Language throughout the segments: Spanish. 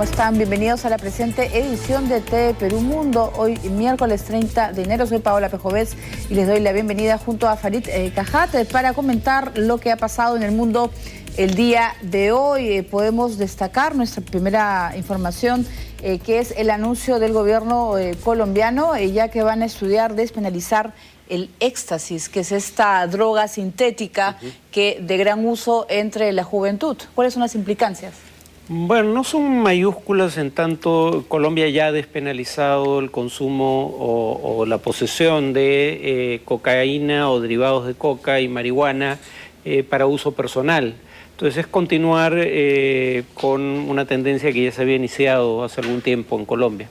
¿Cómo están? Bienvenidos a la presente edición de TV Perú Mundo. Hoy, miércoles 30 de enero, soy Paola Pejovés y les doy la bienvenida junto a Farid Cajat para comentar lo que ha pasado en el mundo el día de hoy. Podemos destacar nuestra primera información, que es el anuncio del gobierno colombiano, ya que van a estudiar despenalizar el éxtasis, que es esta droga sintética que de gran uso entre la juventud. ¿Cuáles son las implicancias? Bueno, no son mayúsculas en tanto Colombia ya ha despenalizado el consumo o la posesión de cocaína o derivados de coca y marihuana para uso personal. Entonces es continuar con una tendencia que ya se había iniciado hace algún tiempo en Colombia.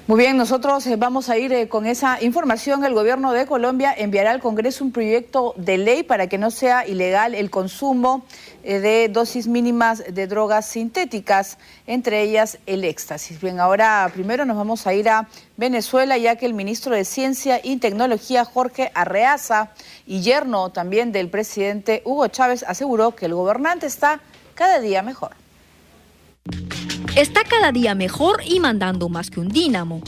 Muy bien, nosotros vamos a ir con esa información. El gobierno de Colombia enviará al Congreso un proyecto de ley para que no sea ilegal el consumo de dosis mínimas de drogas sintéticas, entre ellas el éxtasis. Bien, ahora primero nos vamos a ir a Venezuela, ya que el ministro de Ciencia y Tecnología, Jorge Arreaza, y yerno también del presidente Hugo Chávez, aseguró que el gobernante está cada día mejor. Está cada día mejor y mandando más que un dínamo.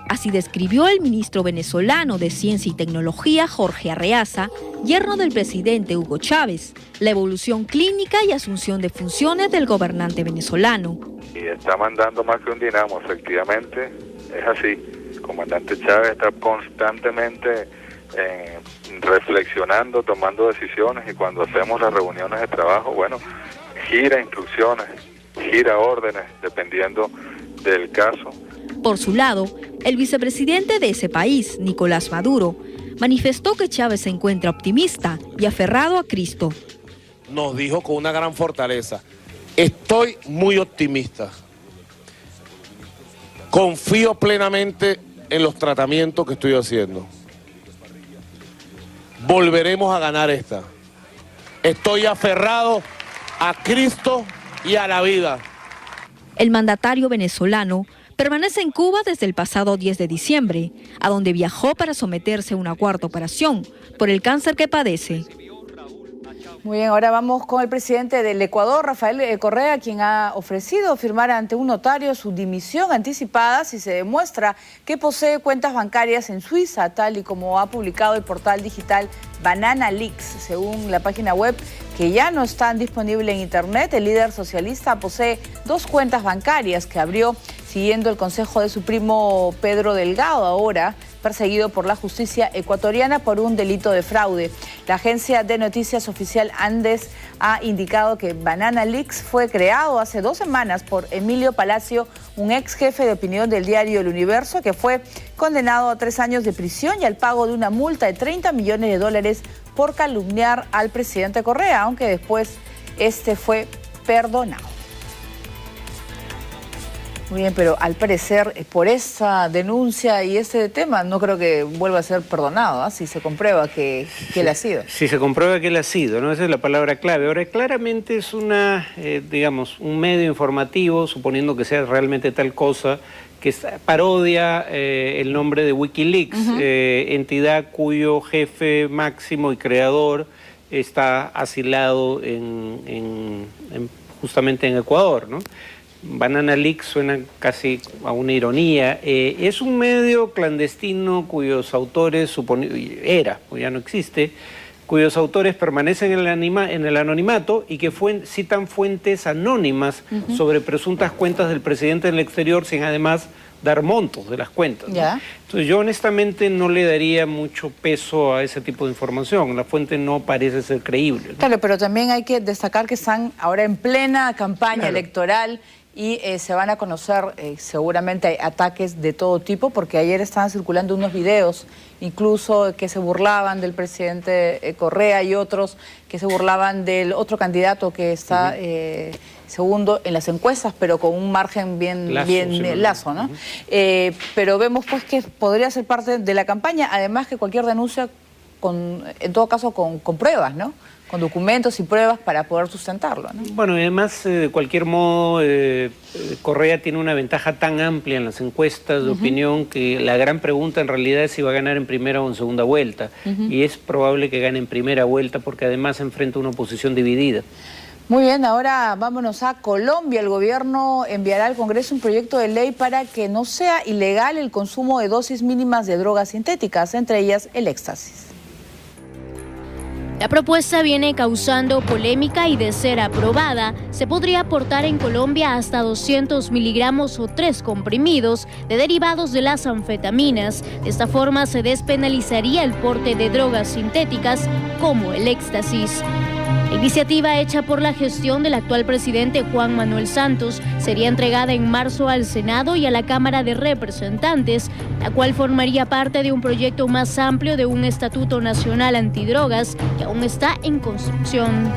Así describió el ministro venezolano de Ciencia y Tecnología, Jorge Arreaza, yerno del presidente Hugo Chávez, la evolución clínica y asunción de funciones del gobernante venezolano. Y está mandando más que un dinamo, efectivamente, es así. El comandante Chávez está constantemente reflexionando, tomando decisiones, y cuando hacemos las reuniones de trabajo, bueno, gira instrucciones, gira órdenes, dependiendo del caso. Por su lado, el vicepresidente de ese país, Nicolás Maduro, manifestó que Chávez se encuentra optimista y aferrado a Cristo. Nos dijo con una gran fortaleza: estoy muy optimista. Confío plenamente en los tratamientos que estoy haciendo. Volveremos a ganar esta. Estoy aferrado a Cristo y a la vida. El mandatario venezolano permanece en Cuba desde el pasado 10 de diciembre, a donde viajó para someterse a una cuarta operación por el cáncer que padece. Muy bien, ahora vamos con el presidente del Ecuador, Rafael Correa, quien ha ofrecido firmar ante un notario su dimisión anticipada si se demuestra que posee cuentas bancarias en Suiza, tal y como ha publicado el portal digital Banana Leaks. Según la página web, que ya no están disponibles en internet, el líder socialista posee 2 cuentas bancarias que abrió siguiendo el consejo de su primo Pedro Delgado, ahora perseguido por la justicia ecuatoriana por un delito de fraude. La agencia de noticias oficial Andes ha indicado que Banana Leaks fue creado hace 2 semanas por Emilio Palacio, un ex jefe de opinión del diario El Universo, que fue condenado a 3 años de prisión y al pago de una multa de $30 millones por calumniar al presidente Correa, aunque después este fue perdonado. Muy bien, pero al parecer por esa denuncia y ese tema no creo que vuelva a ser perdonado, ¿eh? Si se comprueba que él ha sido. Si se comprueba que él ha sido, ¿no? Esa es la palabra clave. Ahora, claramente es digamos, un medio informativo, suponiendo que sea realmente tal cosa, que parodia el nombre de Wikileaks, entidad cuyo jefe máximo y creador está asilado justamente en Ecuador, ¿no? Banana Leaks suena casi a una ironía. Es un medio clandestino cuyos autores, pues ya no existe, cuyos autores permanecen en el anonimato y que citan fuentes anónimas sobre presuntas cuentas del presidente en el exterior, sin además dar montos de las cuentas, ¿no? Entonces yo honestamente no le daría mucho peso a ese tipo de información. La fuente no parece ser creíble, ¿no? Claro, pero también hay que destacar que están ahora en plena campaña electoral y se van a conocer seguramente ataques de todo tipo, porque ayer estaban circulando unos videos incluso que se burlaban del presidente Correa y otros que se burlaban del otro candidato que está segundo en las encuestas, pero con un margen bien lazo, ¿no? Pero vemos pues que podría ser parte de la campaña, además que cualquier denuncia, en todo caso con pruebas, ¿no? Con documentos y pruebas para poder sustentarlo, ¿no? Bueno, y además, de cualquier modo, Correa tiene una ventaja tan amplia en las encuestas de opinión que la gran pregunta en realidad es si va a ganar en primera o en segunda vuelta. Y es probable que gane en primera vuelta porque además enfrenta una oposición dividida. Muy bien, ahora vámonos a Colombia. El gobierno enviará al Congreso un proyecto de ley para que no sea ilegal el consumo de dosis mínimas de drogas sintéticas, entre ellas el éxtasis. La propuesta viene causando polémica y, de ser aprobada, se podría aportar en Colombia hasta 200 miligramos o 3 comprimidos de derivados de las anfetaminas. De esta forma se despenalizaría el porte de drogas sintéticas como el éxtasis. La iniciativa, hecha por la gestión del actual presidente Juan Manuel Santos, sería entregada en marzo al Senado y a la Cámara de Representantes, la cual formaría parte de un proyecto más amplio de un Estatuto Nacional Antidrogas que aún está en construcción.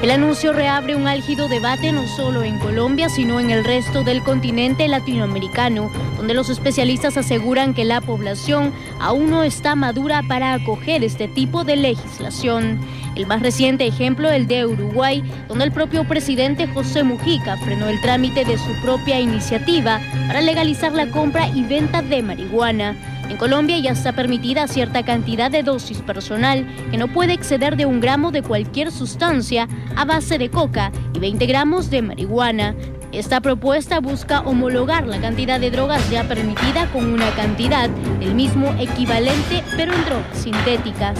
El anuncio reabre un álgido debate no solo en Colombia, sino en el resto del continente latinoamericano, donde los especialistas aseguran que la población aún no está madura para acoger este tipo de legislación. El más reciente ejemplo, el de Uruguay, donde el propio presidente José Mujica frenó el trámite de su propia iniciativa para legalizar la compra y venta de marihuana. En Colombia ya está permitida cierta cantidad de dosis personal que no puede exceder de 1 gramo de cualquier sustancia a base de coca y 20 gramos de marihuana. Esta propuesta busca homologar la cantidad de drogas ya permitida con una cantidad del mismo equivalente, pero en drogas sintéticas.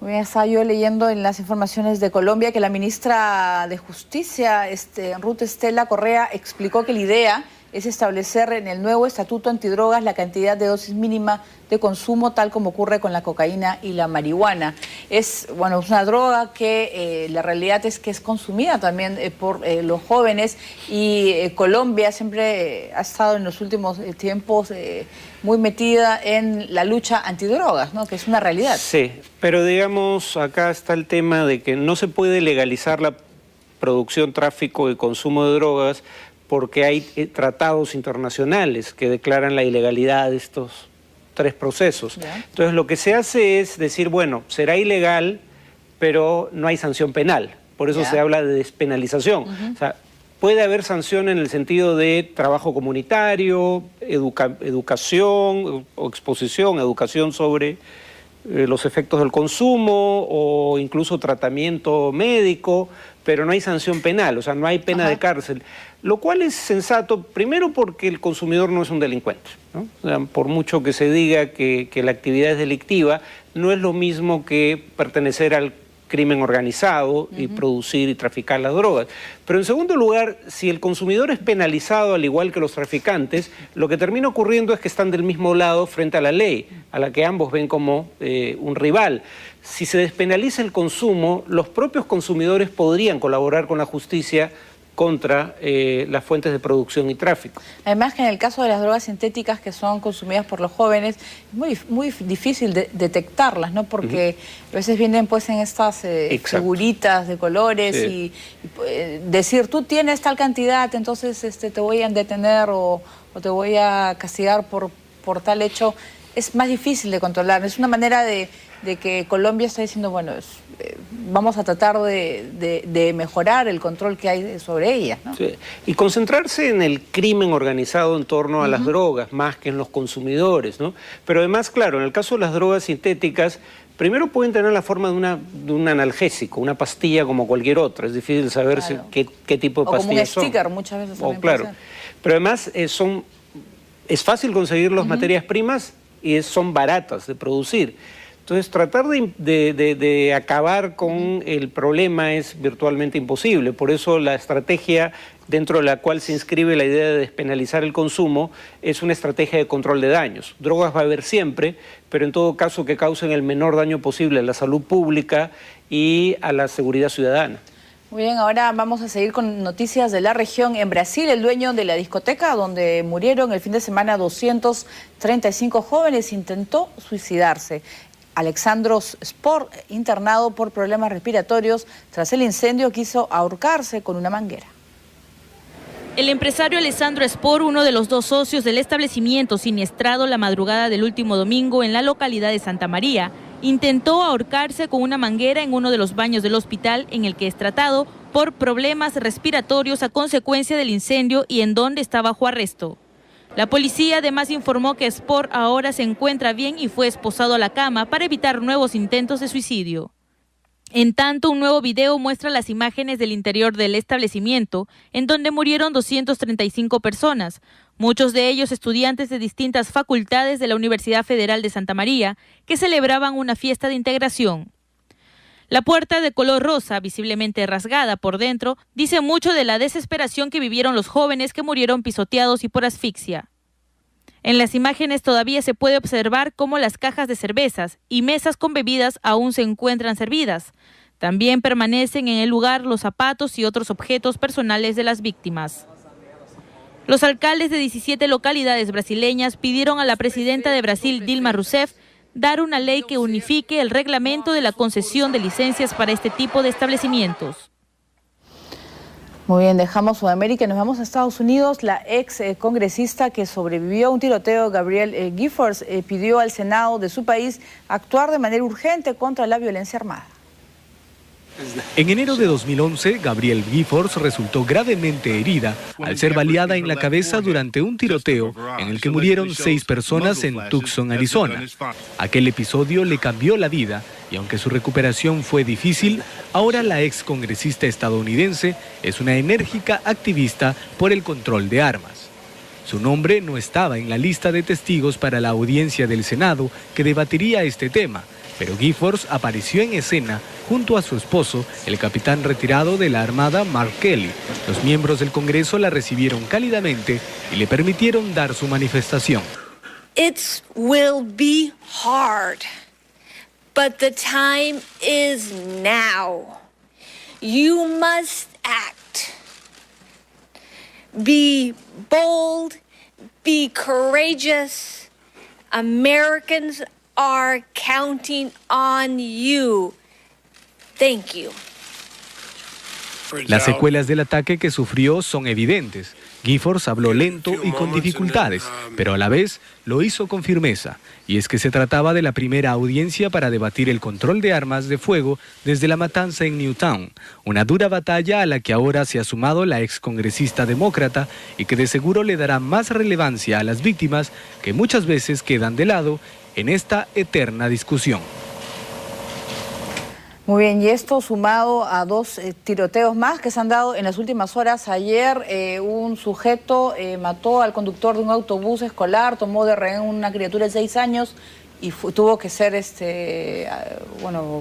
Estaba yo leyendo en las informaciones de Colombia que la ministra de Justicia, Ruth Estela Correa, explicó que la idea es establecer en el nuevo Estatuto Antidrogas la cantidad de dosis mínima de consumo, tal como ocurre con la cocaína y la marihuana. Es una droga que la realidad es que es consumida también por los jóvenes, y Colombia siempre ha estado en los últimos tiempos muy metida en la lucha antidrogas, ¿no? Que es una realidad. Sí, pero digamos, acá está el tema de que no se puede legalizar la producción, tráfico y consumo de drogas porque hay tratados internacionales que declaran la ilegalidad de estos 3 procesos. ¿Ya? Entonces lo que se hace es decir, bueno, será ilegal, pero no hay sanción penal. Por eso se habla de despenalización. O sea, puede haber sanción en el sentido de trabajo comunitario, educación o exposición, educación sobre los efectos del consumo o incluso tratamiento médico, pero no hay sanción penal, o sea, no hay pena de cárcel. Lo cual es sensato, primero porque el consumidor no es un delincuente, ¿no? O sea, por mucho que se diga que la actividad es delictiva, no es lo mismo que pertenecer al crimen organizado y producir y traficar las drogas. Pero en segundo lugar, si el consumidor es penalizado al igual que los traficantes, lo que termina ocurriendo es que están del mismo lado frente a la ley, a la que ambos ven como un rival. Si se despenaliza el consumo, los propios consumidores podrían colaborar con la justicia contra las fuentes de producción y tráfico. Además que en el caso de las drogas sintéticas que son consumidas por los jóvenes, es muy difícil detectarlas, ¿no? Porque a veces vienen pues en estas figuritas de colores y decir, tú tienes tal cantidad, entonces te voy a detener o te voy a castigar por tal hecho. Es más difícil de controlar. Es una manera de que Colombia está diciendo, bueno, vamos a tratar de mejorar el control que hay sobre ellas, ¿no? Sí. Y concentrarse en el crimen organizado en torno a las drogas, más que en los consumidores, ¿no? Pero además, claro, en el caso de las drogas sintéticas, primero pueden tener la forma de un analgésico, una pastilla como cualquier otra. Es difícil saber qué tipo de pastillas son. O como un sticker, muchas veces también claro. Pero además es fácil conseguir las materias primas y son baratas de producir. Entonces, tratar de acabar con el problema es virtualmente imposible. Por eso la estrategia dentro de la cual se inscribe la idea de despenalizar el consumo es una estrategia de control de daños. Drogas va a haber siempre, pero en todo caso que causen el menor daño posible a la salud pública y a la seguridad ciudadana. Muy bien, ahora vamos a seguir con noticias de la región. En Brasil, el dueño de la discoteca donde murieron el fin de semana 235 jóvenes intentó suicidarse. Alexandro Sport, internado por problemas respiratorios tras el incendio, quiso ahorcarse con una manguera. El empresario Alessandro Sport, uno de los 2 socios del establecimiento siniestrado la madrugada del último domingo en la localidad de Santa María, intentó ahorcarse con una manguera en uno de los baños del hospital en el que es tratado por problemas respiratorios a consecuencia del incendio y en donde está bajo arresto. La policía además informó que Spoor ahora se encuentra bien y fue esposado a la cama para evitar nuevos intentos de suicidio. En tanto, un nuevo video muestra las imágenes del interior del establecimiento, en donde murieron 235 personas, muchos de ellos estudiantes de distintas facultades de la Universidad Federal de Santa María, que celebraban una fiesta de integración. La puerta de color rosa, visiblemente rasgada por dentro, dice mucho de la desesperación que vivieron los jóvenes que murieron pisoteados y por asfixia. En las imágenes todavía se puede observar cómo las cajas de cervezas y mesas con bebidas aún se encuentran servidas. También permanecen en el lugar los zapatos y otros objetos personales de las víctimas. Los alcaldes de 17 localidades brasileñas pidieron a la presidenta de Brasil, Dilma Rousseff, dar una ley que unifique el reglamento de la concesión de licencias para este tipo de establecimientos. Muy bien, dejamos Sudamérica y nos vamos a Estados Unidos. La ex congresista que sobrevivió a un tiroteo, Gabrielle Giffords, pidió al Senado de su país actuar de manera urgente contra la violencia armada. En enero de 2011, Gabrielle Giffords resultó gravemente herida al ser baleada en la cabeza durante un tiroteo en el que murieron 6 personas en Tucson, Arizona. Aquel episodio le cambió la vida y aunque su recuperación fue difícil, ahora la ex congresista estadounidense es una enérgica activista por el control de armas. Su nombre no estaba en la lista de testigos para la audiencia del Senado que debatiría este tema, pero Giffords apareció en escena junto a su esposo, el capitán retirado de la Armada, Mark Kelly. Los miembros del Congreso la recibieron cálidamente y le permitieron dar su manifestación. It will be hard, but the time is now. You must act. Be bold, be courageous. Americans are counting on you. Thank you. Las secuelas del ataque que sufrió son evidentes. Giffords habló lento y con dificultades, pero a la vez lo hizo con firmeza. Y es que se trataba de la primera audiencia para debatir el control de armas de fuego desde la matanza en Newtown, una dura batalla a la que ahora se ha sumado la excongresista demócrata y que de seguro le dará más relevancia a las víctimas que muchas veces quedan de lado en esta eterna discusión. Muy bien, y esto sumado a 2 tiroteos más que se han dado en las últimas horas. Ayer un sujeto mató al conductor de un autobús escolar, tomó de rehén una criatura de 6 años y tuvo que ser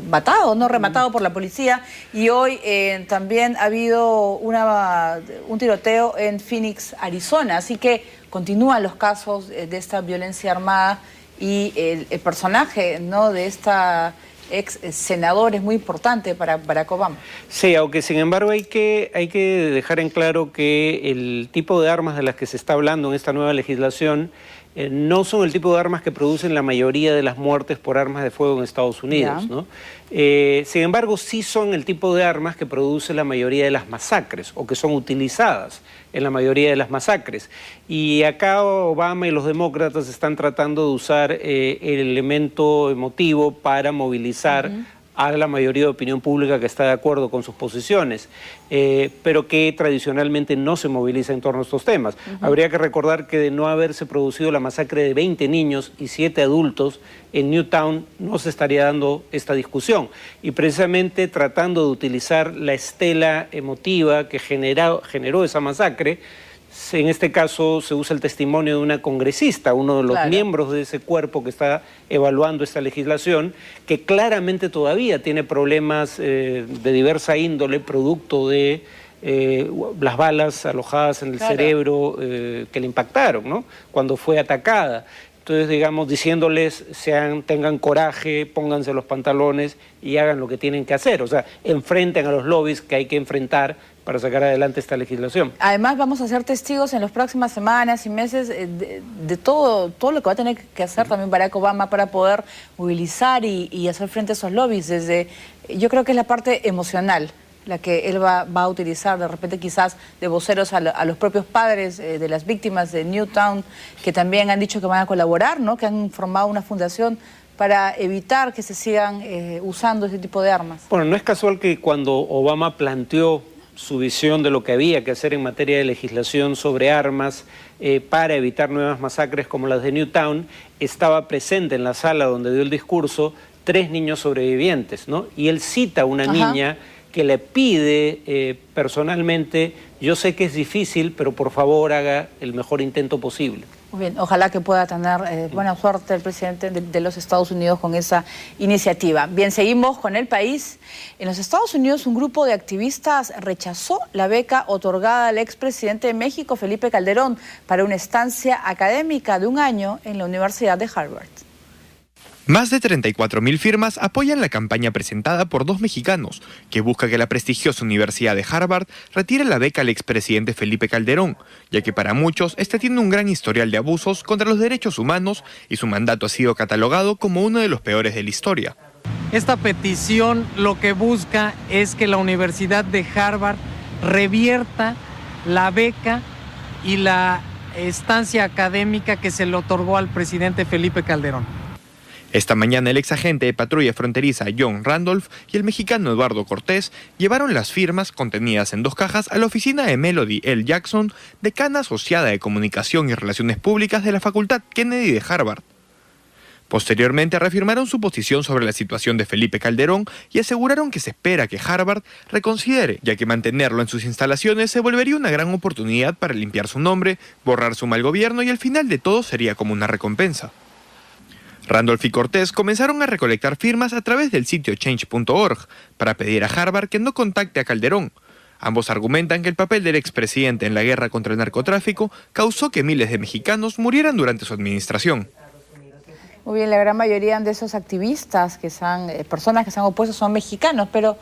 matado, no rematado por la policía. Y hoy también ha habido un tiroteo en Phoenix, Arizona. Así que continúan los casos de esta violencia armada y el personaje, ¿no?, de esta ex senador es muy importante para Barack Obama. Sí, aunque sin embargo hay que dejar en claro que el tipo de armas de las que se está hablando en esta nueva legislación no son el tipo de armas que producen la mayoría de las muertes por armas de fuego en Estados Unidos, ¿no? Sin embargo, sí son el tipo de armas que produce la mayoría de las masacres o que son utilizadas en la mayoría de las masacres. Y acá Obama y los demócratas están tratando de usar el elemento emotivo para movilizar a la mayoría de opinión pública que está de acuerdo con sus posiciones, pero que tradicionalmente no se moviliza en torno a estos temas. Habría que recordar que de no haberse producido la masacre de 20 niños y 7 adultos en Newtown, no se estaría dando esta discusión. Y precisamente tratando de utilizar la estela emotiva que generó esa masacre, en este caso se usa el testimonio de una congresista, uno de los miembros de ese cuerpo que está evaluando esta legislación, que claramente todavía tiene problemas de diversa índole, producto de las balas alojadas en el cerebro que le impactaron, ¿no?, cuando fue atacada. Entonces, digamos, diciéndoles, tengan coraje, pónganse los pantalones y hagan lo que tienen que hacer. O sea, enfrenten a los lobbies que hay que enfrentar para sacar adelante esta legislación. Además, vamos a ser testigos en las próximas semanas y meses de todo lo que va a tener que hacer también Barack Obama para poder movilizar y hacer frente a esos lobbies. Yo creo que es la parte emocional la que él va a utilizar, de repente quizás de voceros a los propios padres de las víctimas de Newtown, que también han dicho que van a colaborar, ¿no?, que han formado una fundación para evitar que se sigan usando ese tipo de armas. Bueno, no es casual que cuando Obama planteó su visión de lo que había que hacer en materia de legislación sobre armas para evitar nuevas masacres como las de Newtown, estaba presente en la sala donde dio el discurso 3 niños sobrevivientes, ¿no? Y él cita a una niña que le pide personalmente, yo sé que es difícil, pero por favor haga el mejor intento posible. Muy bien, ojalá que pueda tener buena suerte el presidente de los Estados Unidos con esa iniciativa. Bien, seguimos con el país. En los Estados Unidos, un grupo de activistas rechazó la beca otorgada al expresidente de México, Felipe Calderón, para una estancia académica de 1 año en la Universidad de Harvard. Más de 34.000 firmas apoyan la campaña presentada por 2 mexicanos, que busca que la prestigiosa Universidad de Harvard retire la beca al expresidente Felipe Calderón, ya que para muchos este tiene un gran historial de abusos contra los derechos humanos y su mandato ha sido catalogado como uno de los peores de la historia. Esta petición lo que busca es que la Universidad de Harvard revierta la beca y la estancia académica que se le otorgó al presidente Felipe Calderón. Esta mañana el exagente de patrulla fronteriza John Randolph y el mexicano Eduardo Cortés llevaron las firmas contenidas en 2 cajas a la oficina de Melody L. Jackson, decana asociada de Comunicación y Relaciones Públicas de la Facultad Kennedy de Harvard. Posteriormente reafirmaron su posición sobre la situación de Felipe Calderón y aseguraron que se espera que Harvard reconsidere, ya que mantenerlo en sus instalaciones se volvería una gran oportunidad para limpiar su nombre, borrar su mal gobierno y al final de todo sería como una recompensa. Randolph y Cortés comenzaron a recolectar firmas a través del sitio change.org para pedir a Harvard que no contacte a Calderón. Ambos argumentan que el papel del expresidente en la guerra contra el narcotráfico causó que miles de mexicanos murieran durante su administración. Muy bien, la gran mayoría de esos activistas, que son personas que se han opuesto, son mexicanos, pero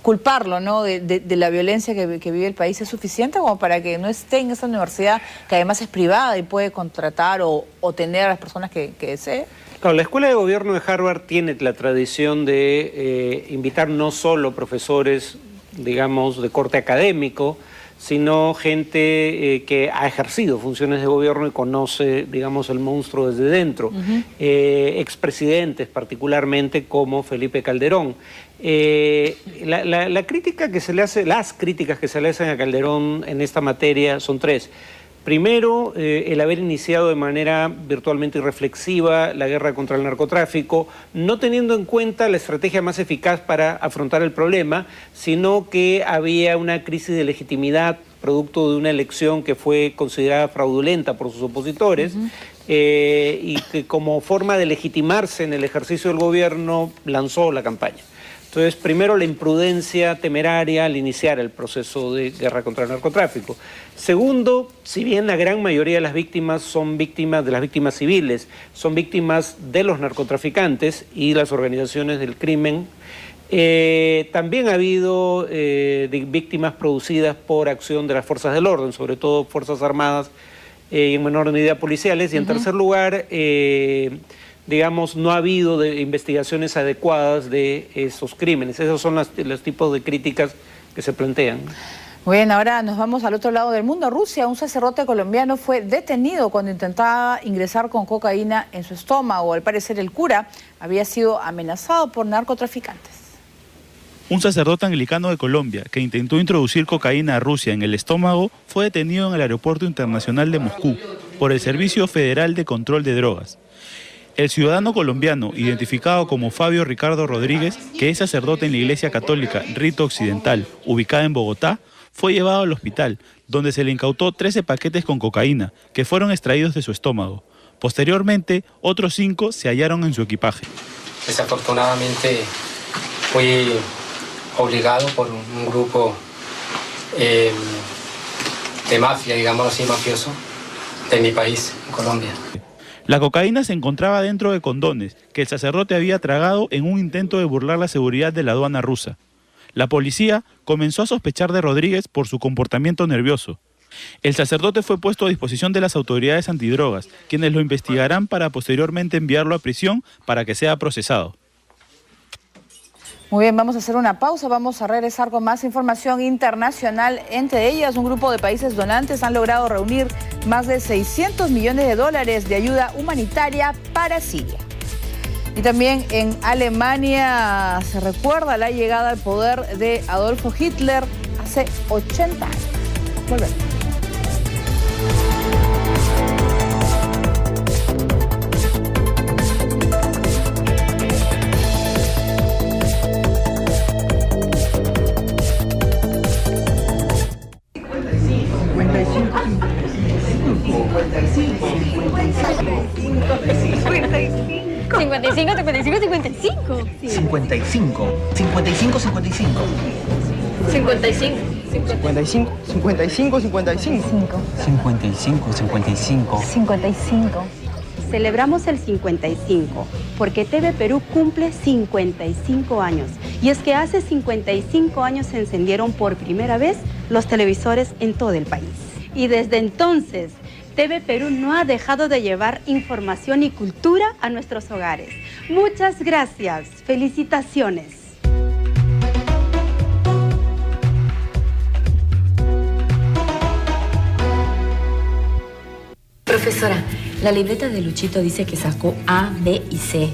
culparlo, ¿no?, de la violencia que vive el país es suficiente como para que no esté en esa universidad, que además es privada y puede contratar o tener a las personas que desee. Claro, la Escuela de Gobierno de Harvard tiene la tradición de invitar no solo profesores, digamos, de corte académico, sino gente que ha ejercido funciones de gobierno y conoce, digamos, el monstruo desde dentro. Expresidentes particularmente como Felipe Calderón. La crítica que se le hace, las críticas que se le hacen a Calderón en esta materia son 3. Primero, el haber iniciado de manera virtualmente irreflexiva la guerra contra el narcotráfico, no teniendo en cuenta la estrategia más eficaz para afrontar el problema, sino que había una crisis de legitimidad producto de una elección que fue considerada fraudulenta por sus opositores, y que como forma de legitimarse en el ejercicio del gobierno lanzó la campaña. Entonces, primero, la imprudencia temeraria al iniciar el proceso de guerra contra el narcotráfico. Segundo, si bien la gran mayoría de las víctimas son víctimas de las víctimas civiles, son víctimas de los narcotraficantes y las organizaciones del crimen, también ha habido víctimas producidas por acción de las fuerzas del orden, sobre todo fuerzas armadas y en menor medida policiales. Y en tercer lugar, digamos, no ha habido investigaciones adecuadas de esos crímenes. Esos son los tipos de críticas que se plantean. Muy bien, ahora nos vamos al otro lado del mundo. Rusia, un sacerdote colombiano fue detenido cuando intentaba ingresar con cocaína en su estómago. Al parecer el cura había sido amenazado por narcotraficantes. Un sacerdote anglicano de Colombia que intentó introducir cocaína a Rusia en el estómago fue detenido en el aeropuerto internacional de Moscú por el Servicio Federal de Control de Drogas. El ciudadano colombiano, identificado como Fabio Ricardo Rodríguez, que es sacerdote en la Iglesia Católica Rito Occidental, ubicada en Bogotá, fue llevado al hospital, donde se le incautó 13 paquetes con cocaína, que fueron extraídos de su estómago. Posteriormente, otros 5 se hallaron en su equipaje. Desafortunadamente, fui obligado por un grupo de mafia, digámoslo así, mafioso, de mi país, Colombia. La cocaína se encontraba dentro de condones que el sacerdote había tragado en un intento de burlar la seguridad de la aduana rusa. La policía comenzó a sospechar de Rodríguez por su comportamiento nervioso. El sacerdote fue puesto a disposición de las autoridades antidrogas, quienes lo investigarán para posteriormente enviarlo a prisión para que sea procesado. Muy bien, vamos a hacer una pausa, vamos a regresar con más información internacional. Entre ellas, un grupo de países donantes han logrado reunir más de $600 millones de ayuda humanitaria para Siria. Y también en Alemania se recuerda la llegada al poder de Adolfo Hitler hace 80 años. Volvemos. Celebramos el 55 porque TV Perú cumple 55 años. Y es que hace 55 años se encendieron por primera vez los televisores en todo el país. Y desde entonces, TV Perú no ha dejado de llevar información y cultura a nuestros hogares. Muchas gracias. Felicitaciones. Profesora, la libreta de Luchito dice que sacó A, B y C.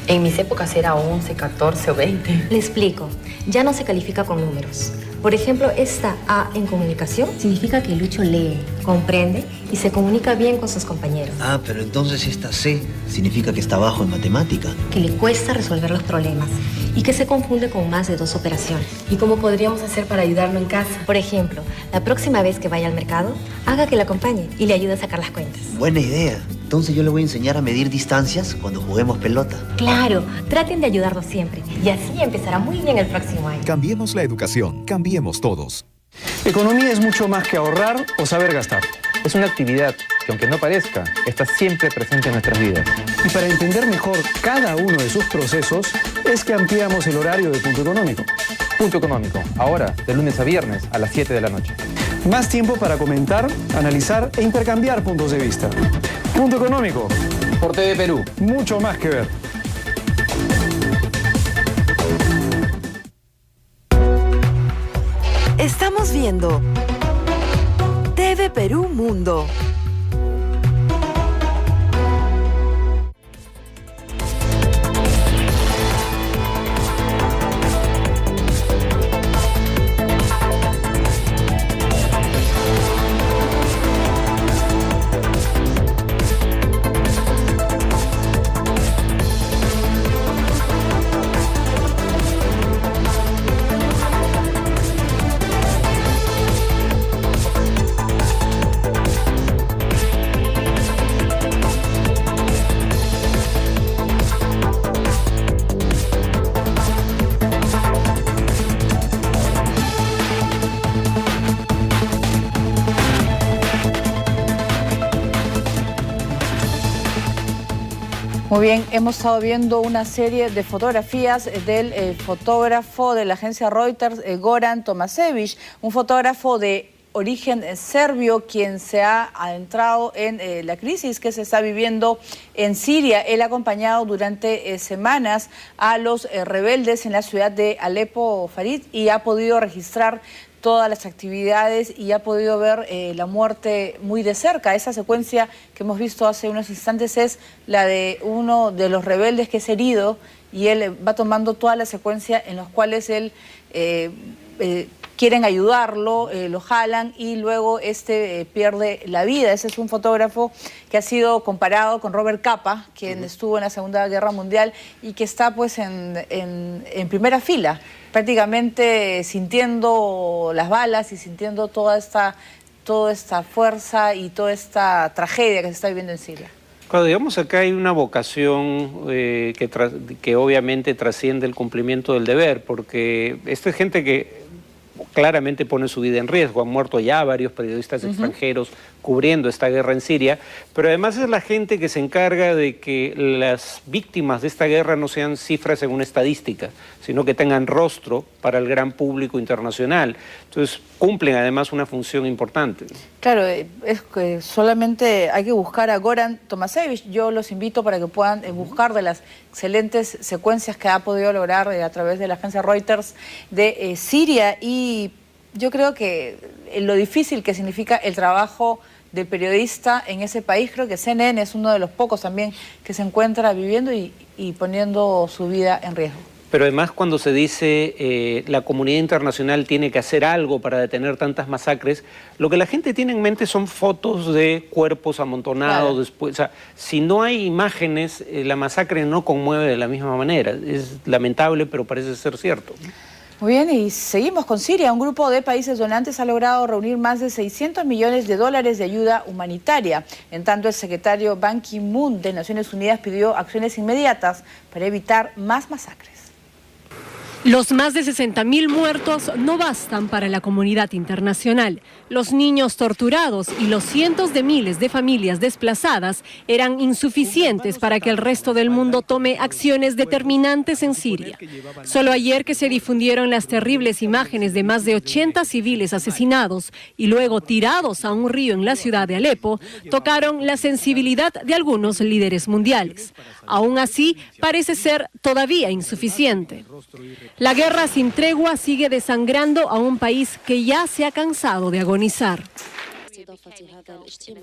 En mis épocas era 11, 14 o 20. Le explico. Ya no se califica con números. Por ejemplo, esta A en comunicación significa que Lucho lee, comprende y se comunica bien con sus compañeros. Ah, pero entonces esta C significa que está bajo en matemática. Que le cuesta resolver los problemas y que se confunde con más de 2 operaciones. ¿Y cómo podríamos hacer para ayudarlo en casa? Por ejemplo, la próxima vez que vaya al mercado, haga que le acompañe y le ayude a sacar las cuentas. Buena idea. Entonces yo le voy a enseñar a medir distancias cuando juguemos pelota. Claro, traten de ayudarlo siempre y así empezará muy bien el próximo año. Cambiemos la educación, cambiemos todos. Economía es mucho más que ahorrar o saber gastar. Es una actividad que, aunque no parezca, está siempre presente en nuestras vidas. Y para entender mejor cada uno de sus procesos, es que ampliamos el horario de Punto Económico. Punto Económico, ahora, de lunes a viernes, a las 7 de la noche. Más tiempo para comentar, analizar e intercambiar puntos de vista. Punto Económico. Por TV Perú. Mucho más que ver. Estamos viendo TV Perú Mundo. Muy bien, hemos estado viendo una serie de fotografías del fotógrafo de la agencia Reuters, Goran Tomasevich, un fotógrafo de origen serbio, quien se ha adentrado en la crisis que se está viviendo en Siria. Él ha acompañado durante semanas a los rebeldes en la ciudad de Alepo, Farid, y ha podido registrar todas las actividades y ha podido ver la muerte muy de cerca. Esa secuencia que hemos visto hace unos instantes es la de uno de los rebeldes que es herido, y él va tomando toda la secuencia en los cuales él quieren ayudarlo, lo jalan y luego pierde la vida. Ese es un fotógrafo que ha sido comparado con Robert Capa, quien estuvo en la Segunda Guerra Mundial y que está pues en primera fila, prácticamente sintiendo las balas y sintiendo toda esta fuerza y toda esta tragedia que se está viviendo en Siria. Claro, digamos, acá hay una vocación que obviamente trasciende el cumplimiento del deber, porque esta es gente que claramente pone su vida en riesgo. Han muerto ya varios periodistas extranjeros cubriendo esta guerra en Siria, pero además es la gente que se encarga de que las víctimas de esta guerra no sean cifras en una estadística, sino que tengan rostro para el gran público internacional. Entonces cumplen además una función importante. Claro, es que solamente hay que buscar a Goran Tomasevich. Yo los invito para que puedan buscar de las excelentes secuencias que ha podido lograr a través de la agencia Reuters de Siria, y yo creo que lo difícil que significa el trabajo del periodista en ese país. Creo que CNN es uno de los pocos también que se encuentra viviendo y poniendo su vida en riesgo. Pero además cuando se dice la comunidad internacional tiene que hacer algo para detener tantas masacres, lo que la gente tiene en mente son fotos de cuerpos amontonados. Después, o sea, si no hay imágenes, la masacre no conmueve de la misma manera. Es lamentable, pero parece ser cierto. Muy bien, y seguimos con Siria. Un grupo de países donantes ha logrado reunir más de 600 millones de dólares de ayuda humanitaria. En tanto, el secretario Ban Ki-moon de Naciones Unidas pidió acciones inmediatas para evitar más masacres. Los más de 60.000 muertos no bastan para la comunidad internacional. Los niños torturados y los cientos de miles de familias desplazadas eran insuficientes para que el resto del mundo tome acciones determinantes en Siria. Solo ayer que se difundieron las terribles imágenes de más de 80 civiles asesinados y luego tirados a un río en la ciudad de Alepo, tocaron la sensibilidad de algunos líderes mundiales. Aún así, parece ser todavía insuficiente. La guerra sin tregua sigue desangrando a un país que ya se ha cansado de agonizar.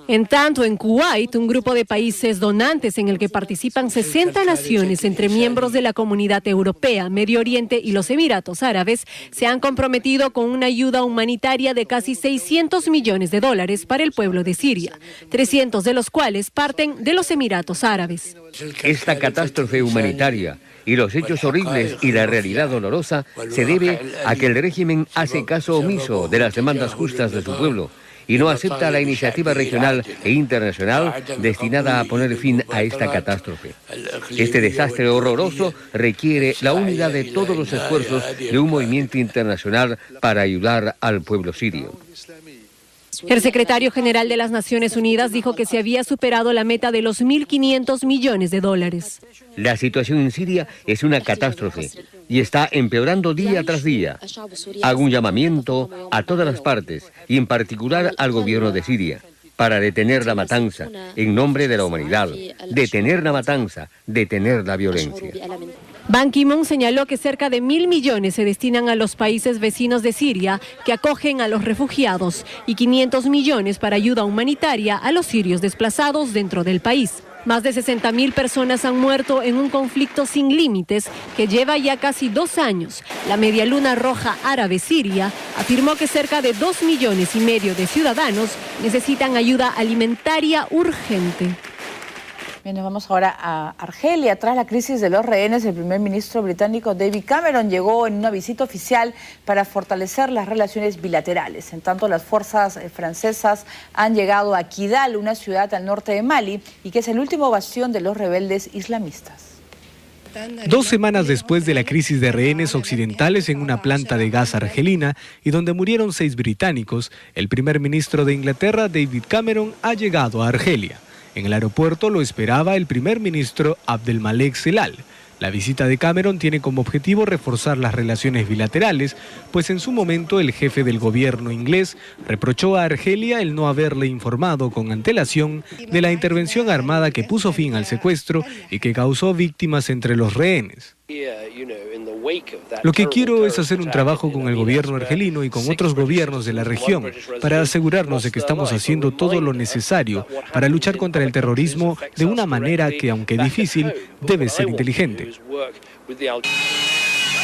En tanto, en Kuwait, un grupo de países donantes en el que participan 60 naciones entre miembros de la Comunidad Europea, Medio Oriente y los Emiratos Árabes, se han comprometido con una ayuda humanitaria de casi 600 millones de dólares para el pueblo de Siria, 300 de los cuales parten de los Emiratos Árabes. Esta catástrofe humanitaria y los hechos horribles y la realidad dolorosa se debe a que el régimen hace caso omiso de las demandas justas de su pueblo y no acepta la iniciativa regional e internacional destinada a poner fin a esta catástrofe. Este desastre horroroso requiere la unidad de todos los esfuerzos de un movimiento internacional para ayudar al pueblo sirio. El secretario general de las Naciones Unidas dijo que se había superado la meta de los 1.500 millones de dólares. La situación en Siria es una catástrofe y está empeorando día tras día. Hago un llamamiento a todas las partes y en particular al gobierno de Siria para detener la matanza en nombre de la humanidad, detener la matanza, detener la violencia. Ban Ki-moon señaló que cerca de 1.000 millones se destinan a los países vecinos de Siria que acogen a los refugiados y 500 millones para ayuda humanitaria a los sirios desplazados dentro del país. Más de 60.000 personas han muerto en un conflicto sin límites que lleva ya casi 2 años. La Media Luna Roja Árabe Siria afirmó que cerca de 2,5 millones de ciudadanos necesitan ayuda alimentaria urgente. Bien, nos vamos ahora a Argelia. Tras la crisis de los rehenes, el primer ministro británico David Cameron llegó en una visita oficial para fortalecer las relaciones bilaterales. En tanto, las fuerzas francesas han llegado a Kidal, una ciudad al norte de Mali, y que es el último bastión de los rebeldes islamistas. 2 semanas después de la crisis de rehenes occidentales en una planta de gas argelina y donde murieron 6 británicos, el primer ministro de Inglaterra, David Cameron, ha llegado a Argelia. En el aeropuerto lo esperaba el primer ministro Abdelmalek Zelal. La visita de Cameron tiene como objetivo reforzar las relaciones bilaterales, pues en su momento el jefe del gobierno inglés reprochó a Argelia el no haberle informado con antelación de la intervención armada que puso fin al secuestro y que causó víctimas entre los rehenes. Lo que quiero es hacer un trabajo con el gobierno argelino y con otros gobiernos de la región para asegurarnos de que estamos haciendo todo lo necesario para luchar contra el terrorismo de una manera que, aunque difícil, debe ser inteligente.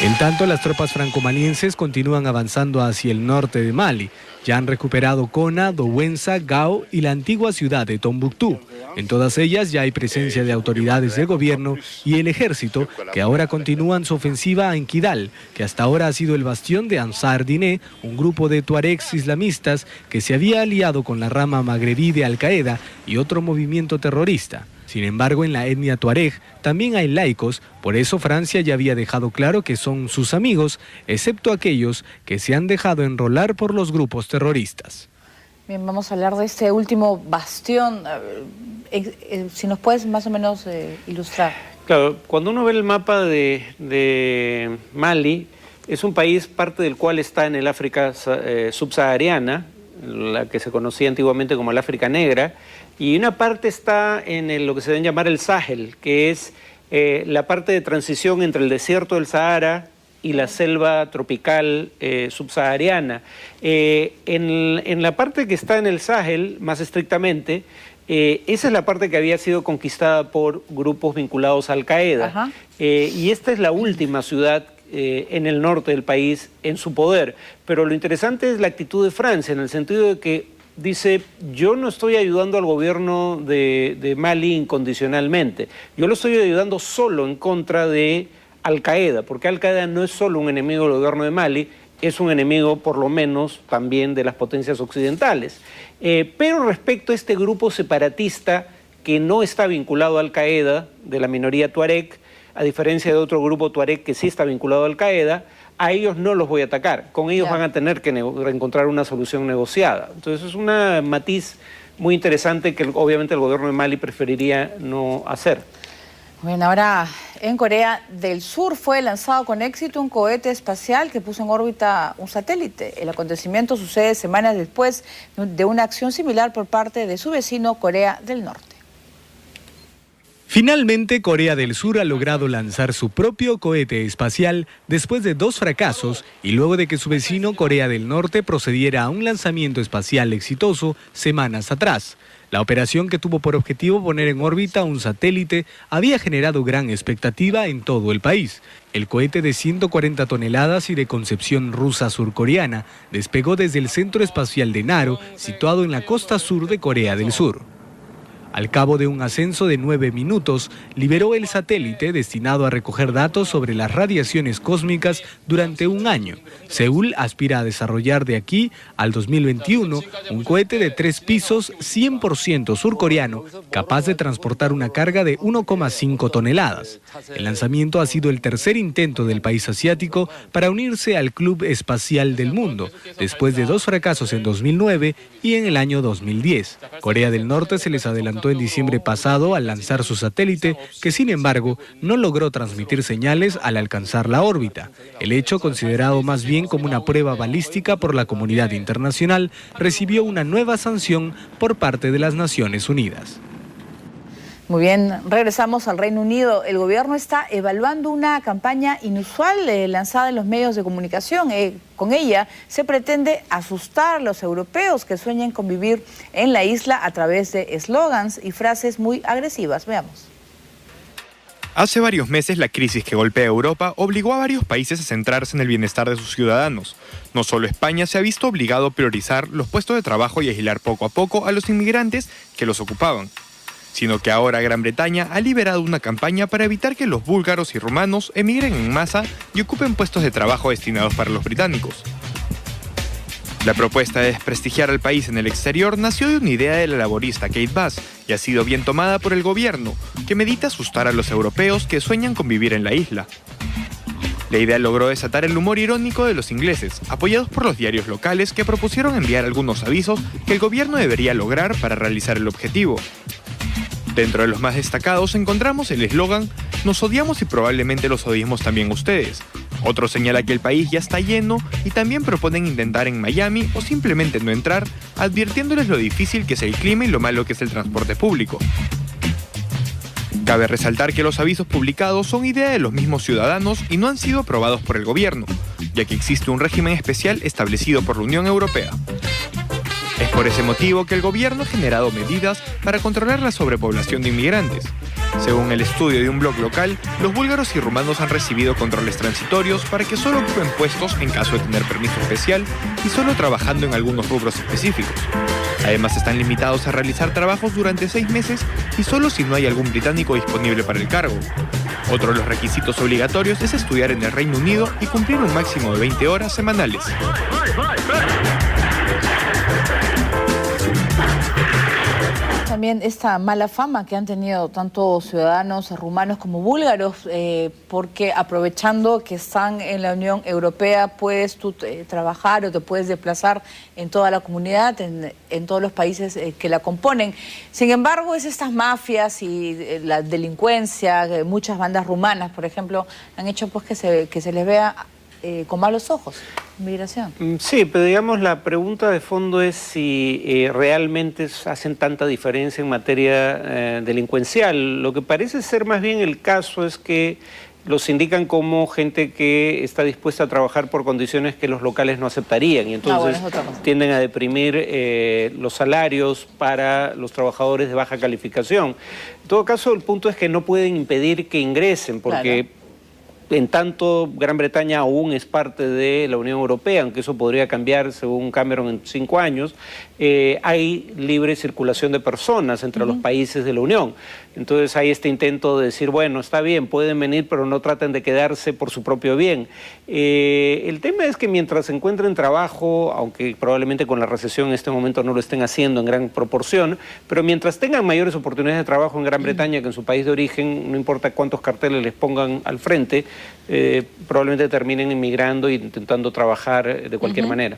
En tanto, las tropas franco-malienses continúan avanzando hacia el norte de Mali. Ya han recuperado Kona, Douenza, Gao y la antigua ciudad de Tombuctú. En todas ellas ya hay presencia de autoridades del gobierno y el ejército, que ahora continúan su ofensiva en Kidal, que hasta ahora ha sido el bastión de Ansar Dine, un grupo de tuaregs islamistas que se había aliado con la rama magrebí de Al-Qaeda y otro movimiento terrorista. Sin embargo, en la etnia tuareg también hay laicos, por eso Francia ya había dejado claro que son sus amigos, excepto aquellos que se han dejado enrolar por los grupos terroristas. Bien, vamos a hablar de este último bastión. Si nos puedes más o menos ilustrar. Claro, cuando uno ve el mapa de Mali, es un país parte del cual está en el África subsahariana, la que se conocía antiguamente como el África Negra, y una parte está en lo que se debe llamar el Sahel, que es la parte de transición entre el desierto del Sahara y la selva tropical subsahariana. En la parte que está en el Sahel, más estrictamente, Esa es la parte que había sido conquistada por grupos vinculados a Al-Qaeda. Y esta es la última ciudad en el norte del país en su poder. Pero lo interesante es la actitud de Francia, en el sentido de que dice, yo no estoy ayudando al gobierno de Mali incondicionalmente, yo lo estoy ayudando solo en contra de Al-Qaeda, porque Al-Qaeda no es solo un enemigo del gobierno de Mali, es un enemigo por lo menos también de las potencias occidentales. Pero respecto a este grupo separatista que no está vinculado a Al-Qaeda, de la minoría tuareg, a diferencia de otro grupo tuareg que sí está vinculado a Al-Qaeda, a ellos no los voy a atacar, con ellos van a tener que encontrar una solución negociada. Entonces es una matiz muy interesante que obviamente el gobierno de Mali preferiría no hacer. Bueno, ahora en Corea del Sur fue lanzado con éxito un cohete espacial que puso en órbita un satélite. El acontecimiento sucede semanas después de una acción similar por parte de su vecino Corea del Norte. Finalmente, Corea del Sur ha logrado lanzar su propio cohete espacial después de 2 fracasos y luego de que su vecino Corea del Norte procediera a un lanzamiento espacial exitoso semanas atrás. La operación, que tuvo por objetivo poner en órbita un satélite, había generado gran expectativa en todo el país. El cohete de 140 toneladas y de concepción rusa surcoreana despegó desde el Centro Espacial de Naro, situado en la costa sur de Corea del Sur. Al cabo de un ascenso de 9 minutos, liberó el satélite destinado a recoger datos sobre las radiaciones cósmicas durante un año. Seúl aspira a desarrollar de aquí al 2021 un cohete de 3 pisos 100% surcoreano, capaz de transportar una carga de 1,5 toneladas. El lanzamiento ha sido el tercer intento del país asiático para unirse al Club Espacial del Mundo, después de 2 fracasos en 2009 y en el año 2010. Corea del Norte se les adelantó en diciembre pasado al lanzar su satélite, que sin embargo no logró transmitir señales al alcanzar la órbita. El hecho, considerado más bien como una prueba balística por la comunidad internacional, recibió una nueva sanción por parte de las Naciones Unidas. Muy bien, regresamos al Reino Unido. El gobierno está evaluando una campaña inusual lanzada en los medios de comunicación. Con ella se pretende asustar a los europeos que sueñan con vivir en la isla a través de eslogans y frases muy agresivas. Veamos. Hace varios meses la crisis que golpea a Europa obligó a varios países a centrarse en el bienestar de sus ciudadanos. No solo España se ha visto obligado a priorizar los puestos de trabajo y aislar poco a poco a los inmigrantes que los ocupaban, sino que ahora Gran Bretaña ha liberado una campaña para evitar que los búlgaros y rumanos emigren en masa y ocupen puestos de trabajo destinados para los británicos. La propuesta de desprestigiar al país en el exterior nació de una idea de la laborista Kate Bass y ha sido bien tomada por el gobierno, que medita asustar a los europeos que sueñan con vivir en la isla. La idea logró desatar el humor irónico de los ingleses, apoyados por los diarios locales que propusieron enviar algunos avisos que el gobierno debería lograr para realizar el objetivo. Dentro de los más destacados encontramos el eslogan "Nos odiamos y probablemente los odiemos también ustedes". Otro señala que el país ya está lleno y también proponen intentar en Miami o simplemente no entrar, advirtiéndoles lo difícil que es el clima y lo malo que es el transporte público. Cabe resaltar que los avisos publicados son idea de los mismos ciudadanos y no han sido aprobados por el gobierno, ya que existe un régimen especial establecido por la Unión Europea. Es por ese motivo que el gobierno ha generado medidas para controlar la sobrepoblación de inmigrantes. Según el estudio de un blog local, los búlgaros y rumanos han recibido controles transitorios para que solo ocupen puestos en caso de tener permiso especial y solo trabajando en algunos rubros específicos. Además, están limitados a realizar trabajos durante 6 meses y solo si no hay algún británico disponible para el cargo. Otro de los requisitos obligatorios es estudiar en el Reino Unido y cumplir un máximo de 20 horas semanales. También esta mala fama que han tenido tanto ciudadanos rumanos como búlgaros, porque aprovechando que están en la Unión Europea, puedes tú trabajar o te puedes desplazar en toda la comunidad, en todos los países que la componen. Sin embargo, es estas mafias y la delincuencia, muchas bandas rumanas, por ejemplo, han hecho pues que se les vea con malos ojos, migración. Sí, pero digamos la pregunta de fondo es si realmente hacen tanta diferencia en materia delincuencial. Lo que parece ser más bien el caso es que los indican como gente que está dispuesta a trabajar por condiciones que los locales no aceptarían, y entonces tienden a deprimir los salarios para los trabajadores de baja calificación. En todo caso, el punto es que no pueden impedir que ingresen, porque en tanto Gran Bretaña aún es parte de la Unión Europea, aunque eso podría cambiar según Cameron en 5 años, hay libre circulación de personas entre los países de la Unión. Entonces hay este intento de decir, bueno, está bien, pueden venir, pero no traten de quedarse por su propio bien. El tema es que mientras encuentren trabajo, aunque probablemente con la recesión en este momento no lo estén haciendo en gran proporción, pero mientras tengan mayores oportunidades de trabajo en Gran Bretaña que en su país de origen, no importa cuántos carteles les pongan al frente, probablemente terminen inmigrando e intentando trabajar de cualquier manera.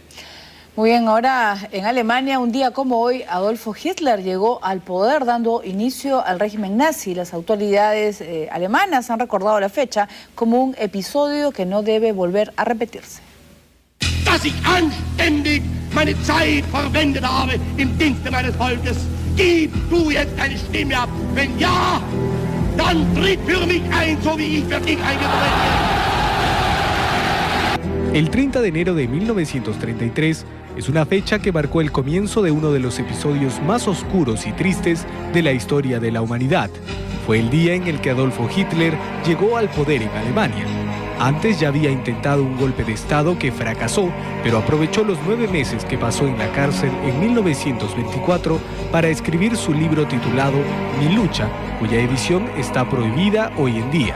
Muy bien, ahora en Alemania, un día como hoy, Adolfo Hitler llegó al poder dando inicio al régimen nazi. Las autoridades alemanas han recordado la fecha como un episodio que no debe volver a repetirse. Dass ich anständig meine Zeit verwendet habe im Dienste meines Volkes. Gib du jetzt deine Stimme ab. Wenn ja, dann tritt für mich ein, so wie ich für dich eingetreten bin. El 30 de enero de 1933 es una fecha que marcó el comienzo de uno de los episodios más oscuros y tristes de la historia de la humanidad. Fue el día en el que Adolfo Hitler llegó al poder en Alemania. Antes ya había intentado un golpe de Estado que fracasó, pero aprovechó los 9 meses que pasó en la cárcel en 1924 para escribir su libro titulado Mi lucha, cuya edición está prohibida hoy en día.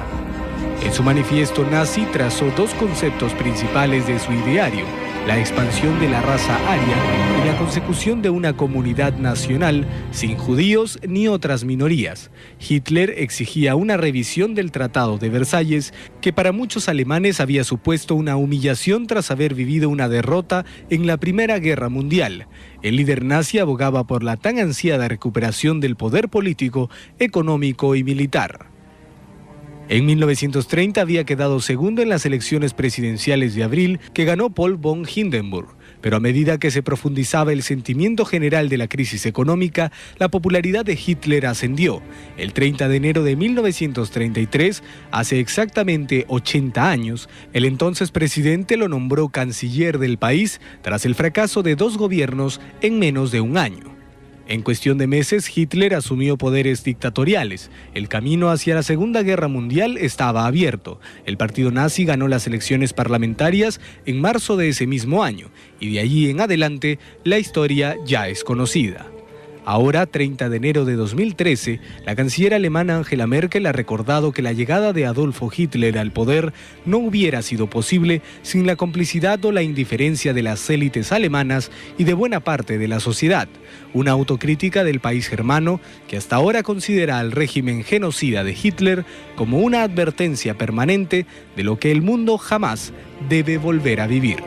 En su manifiesto nazi trazó 2 conceptos principales de su ideario: la expansión de la raza aria y la consecución de una comunidad nacional sin judíos ni otras minorías. Hitler exigía una revisión del Tratado de Versalles, que para muchos alemanes había supuesto una humillación tras haber vivido una derrota en la Primera Guerra Mundial. El líder nazi abogaba por la tan ansiada recuperación del poder político, económico y militar. En 1930 había quedado segundo en las elecciones presidenciales de abril que ganó Paul von Hindenburg, pero a medida que se profundizaba el sentimiento general de la crisis económica, la popularidad de Hitler ascendió. El 30 de enero de 1933, hace exactamente 80 años, el entonces presidente lo nombró canciller del país tras el fracaso de 2 gobiernos en menos de un año. En cuestión de meses, Hitler asumió poderes dictatoriales. El camino hacia la Segunda Guerra Mundial estaba abierto. El partido nazi ganó las elecciones parlamentarias en marzo de ese mismo año, y de allí en adelante la historia ya es conocida. Ahora, 30 de enero de 2013, la canciller alemana Angela Merkel ha recordado que la llegada de Adolfo Hitler al poder no hubiera sido posible sin la complicidad o la indiferencia de las élites alemanas y de buena parte de la sociedad. Una autocrítica del país germano que hasta ahora considera al régimen genocida de Hitler como una advertencia permanente de lo que el mundo jamás debe volver a vivir.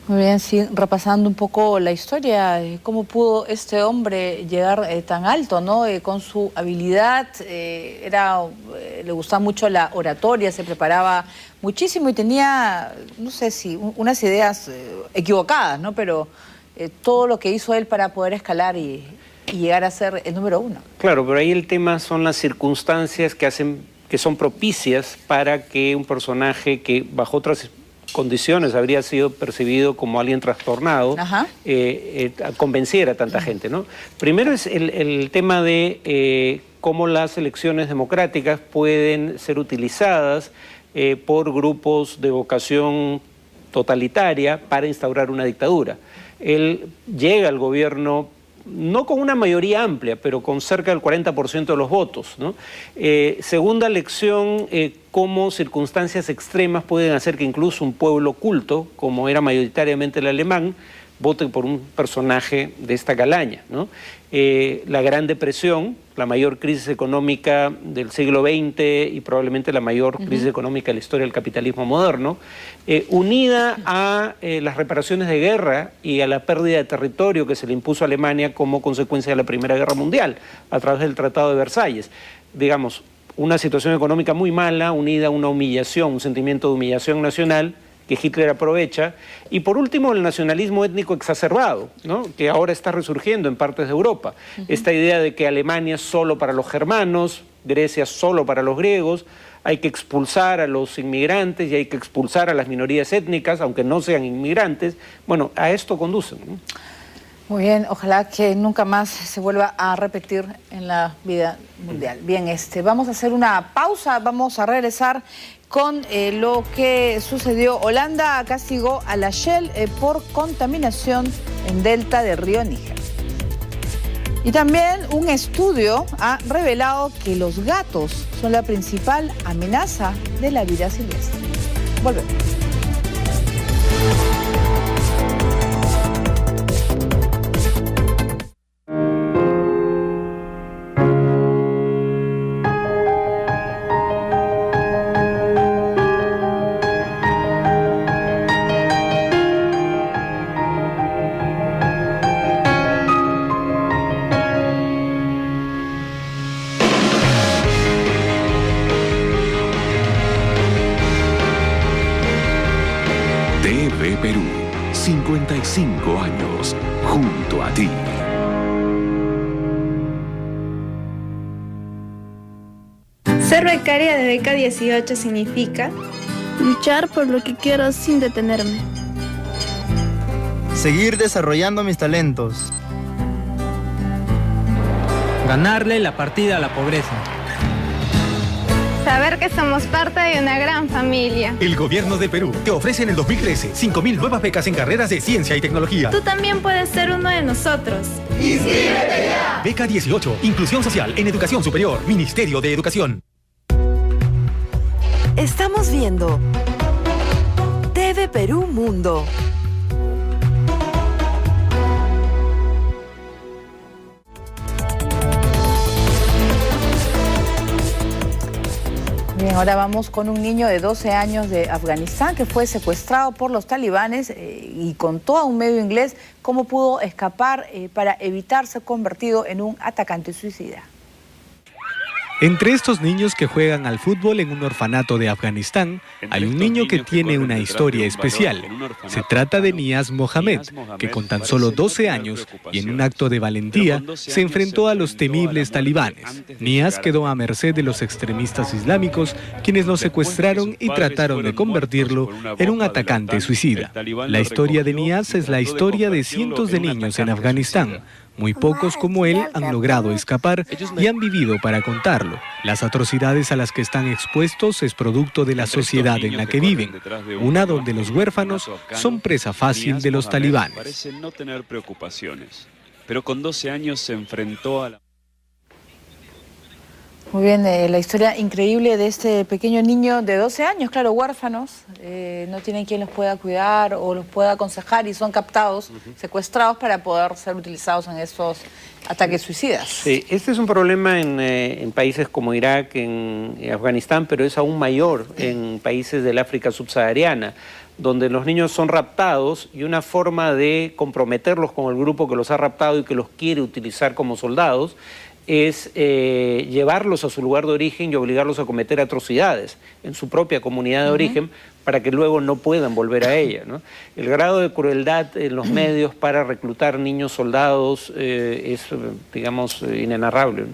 Muy bien, sí, repasando un poco la historia, cómo pudo este hombre llegar tan alto, ¿no? Con su habilidad, le gustaba mucho la oratoria, se preparaba muchísimo y tenía, no sé si, unas ideas equivocadas, ¿no? Pero todo lo que hizo él para poder escalar y llegar a ser el número 1. Claro, pero ahí el tema son las circunstancias que son propicias para que un personaje que bajo otras condiciones habría sido percibido como alguien trastornado, convenciera a tanta gente, ¿no? Primero es el tema de cómo las elecciones democráticas pueden ser utilizadas por grupos de vocación totalitaria para instaurar una dictadura. Él llega al gobierno no con una mayoría amplia, pero con cerca del 40% de los votos, ¿no? Segunda lección, cómo circunstancias extremas pueden hacer que incluso un pueblo culto, como era mayoritariamente el alemán, vote por un personaje de esta calaña, ¿no? La Gran Depresión, la mayor crisis económica del siglo XX y probablemente la mayor crisis económica de la historia del capitalismo moderno, unida a las reparaciones de guerra y a la pérdida de territorio que se le impuso a Alemania como consecuencia de la Primera Guerra Mundial a través del Tratado de Versalles. Digamos, una situación económica muy mala, unida a una humillación, un sentimiento de humillación nacional que Hitler aprovecha, y por último el nacionalismo étnico exacerbado, ¿no? Que ahora está resurgiendo en partes de Europa. Esta idea de que Alemania es solo para los germanos, Grecia solo para los griegos, hay que expulsar a los inmigrantes y hay que expulsar a las minorías étnicas, aunque no sean inmigrantes. Bueno, a esto conducen, ¿no? Muy bien, ojalá que nunca más se vuelva a repetir en la vida mundial. Bien, vamos a hacer una pausa, vamos a regresar con lo que sucedió. Holanda castigó a la Shell por contaminación en delta del río Níger. Y también un estudio ha revelado que los gatos son la principal amenaza de la vida silvestre. Volvemos. TV Perú, 55 años, junto a ti. Ser becaria de Beca 18 significa luchar por lo que quiero sin detenerme. Seguir desarrollando mis talentos. Ganarle la partida a la pobreza. Saber que somos parte de una gran familia. El Gobierno de Perú te ofrece en el 2013 5.000 nuevas becas en carreras de ciencia y tecnología. Tú también puedes ser uno de nosotros. ¡Inscríbete ya! Beca 18, Inclusión Social en Educación Superior, Ministerio de Educación. Estamos viendo TV Perú Mundo. Bien, ahora vamos con un niño de 12 años de Afganistán que fue secuestrado por los talibanes y contó a un medio inglés cómo pudo escapar para evitar ser convertido en un atacante suicida. Entre estos niños que juegan al fútbol en un orfanato de Afganistán, hay un niño que tiene una historia especial. Se trata de Niaz Mohamed, que con tan solo 12 años y en un acto de valentía se enfrentó a los temibles talibanes. Niaz quedó a merced de los extremistas islámicos, quienes lo secuestraron y trataron de convertirlo en un atacante suicida. La historia de Niaz es la historia de cientos de niños en Afganistán. Muy pocos como él han logrado escapar y han vivido para contarlo. Las atrocidades a las que están expuestos es producto de la sociedad en la que viven, una donde los huérfanos son presa fácil de los talibanes. Parece no tener preocupaciones, pero con 12 años se enfrentó a la... Muy bien, la historia increíble de este pequeño niño de 12 años, claro, huérfanos, no tienen quien los pueda cuidar o los pueda aconsejar y son captados, secuestrados para poder ser utilizados en estos ataques suicidas. Sí, este es un problema en países como Irak, en Afganistán, pero es aún mayor en países del África subsahariana, donde los niños son raptados y una forma de comprometerlos con el grupo que los ha raptado y que los quiere utilizar como soldados es llevarlos a su lugar de origen y obligarlos a cometer atrocidades en su propia comunidad de origen para que luego no puedan volver a ella, ¿no? El grado de crueldad en los medios para reclutar niños soldados es, digamos, inenarrable, ¿no?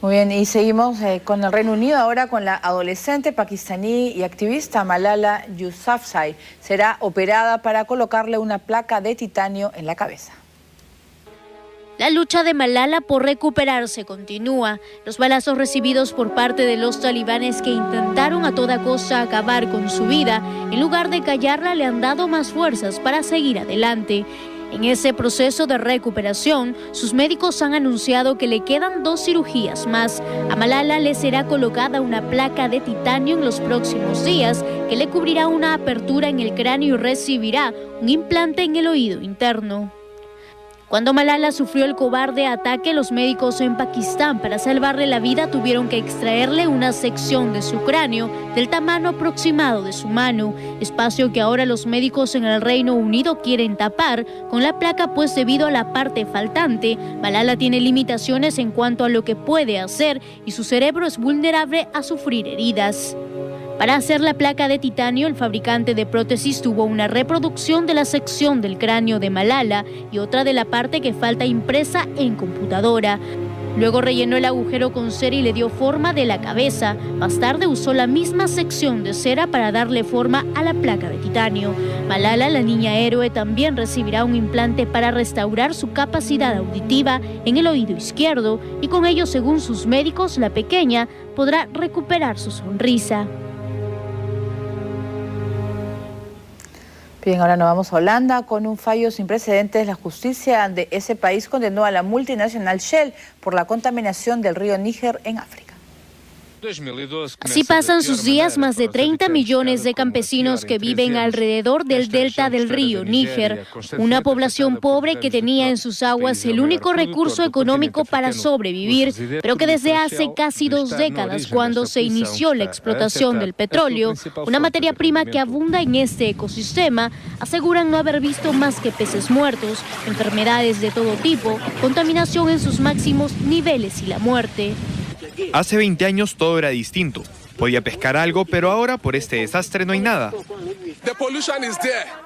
Muy bien, y seguimos con el Reino Unido, ahora con la adolescente pakistaní y activista Malala Yousafzai. Será operada para colocarle una placa de titanio en la cabeza. La lucha de Malala por recuperarse continúa. Los balazos recibidos por parte de los talibanes que intentaron a toda costa acabar con su vida, en lugar de callarla, le han dado más fuerzas para seguir adelante. En ese proceso de recuperación, sus médicos han anunciado que le quedan 2 cirugías más. A Malala le será colocada una placa de titanio en los próximos días que le cubrirá una apertura en el cráneo y recibirá un implante en el oído interno. Cuando Malala sufrió el cobarde ataque, los médicos en Pakistán, para salvarle la vida, tuvieron que extraerle una sección de su cráneo del tamaño aproximado de su mano, espacio que ahora los médicos en el Reino Unido quieren tapar con la placa, pues debido a la parte faltante, Malala tiene limitaciones en cuanto a lo que puede hacer y su cerebro es vulnerable a sufrir heridas. Para hacer la placa de titanio, el fabricante de prótesis tuvo una reproducción de la sección del cráneo de Malala y otra de la parte que falta impresa en computadora. Luego rellenó el agujero con cera y le dio forma de la cabeza. Más tarde usó la misma sección de cera para darle forma a la placa de titanio. Malala, la niña héroe, también recibirá un implante para restaurar su capacidad auditiva en el oído izquierdo y con ello, según sus médicos, la pequeña podrá recuperar su sonrisa. Bien, ahora nos vamos a Holanda con un fallo sin precedentes. La justicia de ese país condenó a la multinacional Shell por la contaminación del río Níger en África. Así pasan sus días más de 30 millones de campesinos que viven alrededor del delta del río Níger, una población pobre que tenía en sus aguas el único recurso económico para sobrevivir, pero que desde hace casi 2 décadas, cuando se inició la explotación del petróleo, una materia prima que abunda en este ecosistema, aseguran no haber visto más que peces muertos, enfermedades de todo tipo, contaminación en sus máximos niveles y la muerte. Hace 20 años todo era distinto. Podía pescar algo, pero ahora por este desastre no hay nada.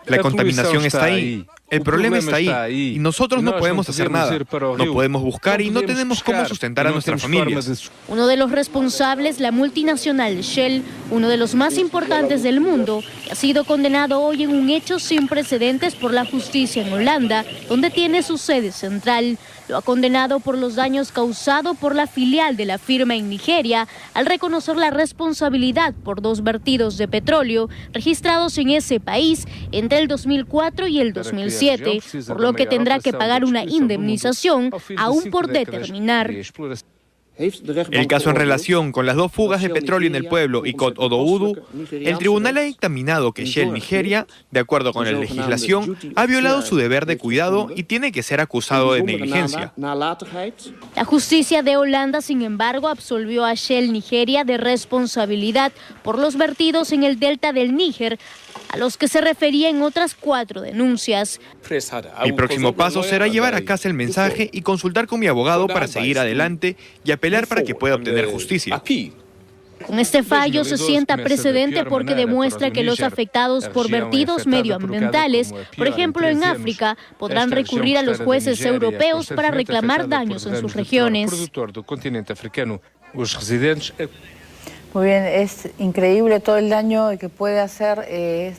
La contaminación está ahí. El problema está ahí. Y nosotros no podemos hacer nada. No podemos buscar y no tenemos cómo sustentar a nuestras familias. Uno de los responsables, la multinacional Shell, uno de los más importantes del mundo, que ha sido condenado hoy en un hecho sin precedentes por la justicia en Holanda, donde tiene su sede central. Lo ha condenado por los daños causados por la filial de la firma en Nigeria, al reconocer la responsabilidad por 2 vertidos de petróleo registrados en ese país entre el 2004 y el 2007, por lo que tendrá que pagar una indemnización aún por determinar. El caso en relación con las 2 fugas de petróleo en el pueblo Ikot Odoudu, el tribunal ha dictaminado que Shell Nigeria, de acuerdo con la legislación, ha violado su deber de cuidado y tiene que ser acusado de negligencia. La justicia de Holanda, sin embargo, absolvió a Shell Nigeria de responsabilidad por los vertidos en el delta del Níger, a los que se refería en otras 4 denuncias. El próximo paso será llevar a casa el mensaje y consultar con mi abogado para seguir adelante y apelar para que pueda obtener justicia. Con este fallo se sienta precedente porque demuestra que los afectados por vertidos medioambientales, por ejemplo en África, podrán recurrir a los jueces europeos para reclamar daños en sus regiones. Muy bien, es increíble todo el daño que puede hacer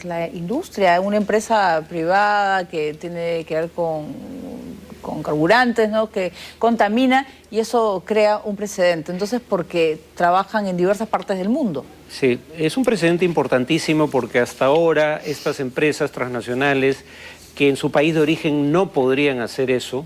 la industria, una empresa privada que tiene que ver con carburantes, ¿no?, que contamina, y eso crea un precedente. Entonces, porque trabajan en diversas partes del mundo. Sí, es un precedente importantísimo porque hasta ahora estas empresas transnacionales que en su país de origen no podrían hacer eso,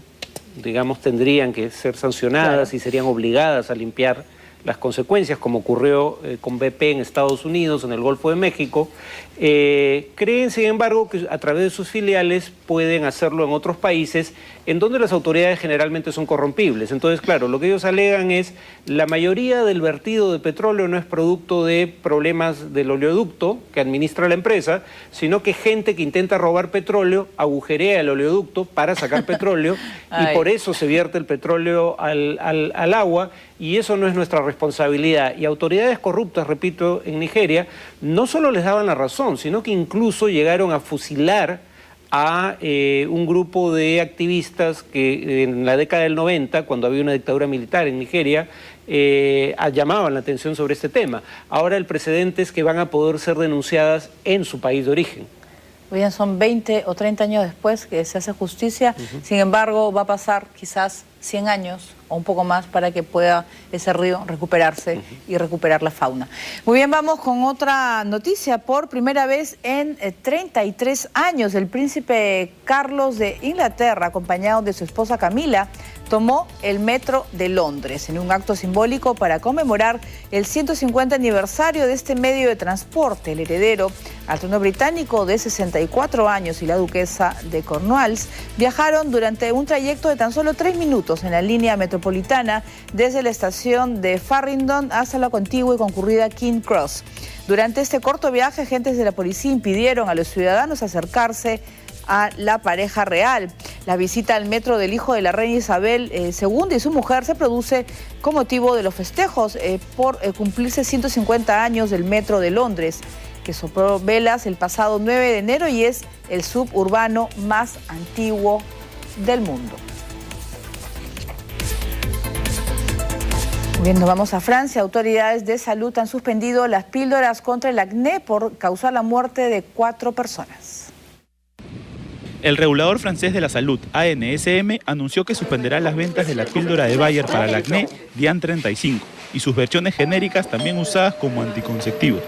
digamos, tendrían que ser sancionadas, claro, y serían obligadas a limpiar las consecuencias, como ocurrió con BP en Estados Unidos, en el Golfo de México. Creen, sin embargo, que a través de sus filiales pueden hacerlo en otros países en donde las autoridades generalmente son corrompibles. Entonces, claro, lo que ellos alegan es la mayoría del vertido de petróleo no es producto de problemas del oleoducto que administra la empresa, sino que gente que intenta robar petróleo agujerea el oleoducto para sacar petróleo y por eso se vierte el petróleo al agua, y eso no es nuestra responsabilidad. Y autoridades corruptas, repito, en Nigeria, no solo les daban la razón, sino que incluso llegaron a fusilar a un grupo de activistas que en la década del 90, cuando había una dictadura militar en Nigeria, llamaban la atención sobre este tema. Ahora el precedente es que van a poder ser denunciadas en su país de origen. Bien, son 20 o 30 años después que se hace justicia, sin embargo va a pasar quizás 100 años o un poco más para que pueda ese río recuperarse y recuperar la fauna. Muy bien, vamos con otra noticia. Por primera vez en 33 años, el príncipe Carlos de Inglaterra, acompañado de su esposa Camila, tomó el metro de Londres en un acto simbólico para conmemorar el 150 aniversario de este medio de transporte. El heredero al trono británico de 64 años y la duquesa de Cornwalls viajaron durante un trayecto de tan solo 3 minutos en la línea metropolitana desde la estación de Farringdon hasta la contigua y concurrida King Cross. Durante este corto viaje, agentes de la policía impidieron a los ciudadanos acercarse a la pareja real. La visita al metro del hijo de la reina Isabel II y su mujer se produce con motivo de los festejos por cumplirse 150 años del metro de Londres, que sopló velas el pasado 9 de enero y es el suburbano más antiguo del mundo. Bien, nos vamos a Francia. Autoridades de salud han suspendido las píldoras contra el acné por causar la muerte de 4 personas. El regulador francés de la salud, ANSM, anunció que suspenderá las ventas de la píldora de Bayer para el acné Diane 35 y sus versiones genéricas también usadas como anticonceptivos,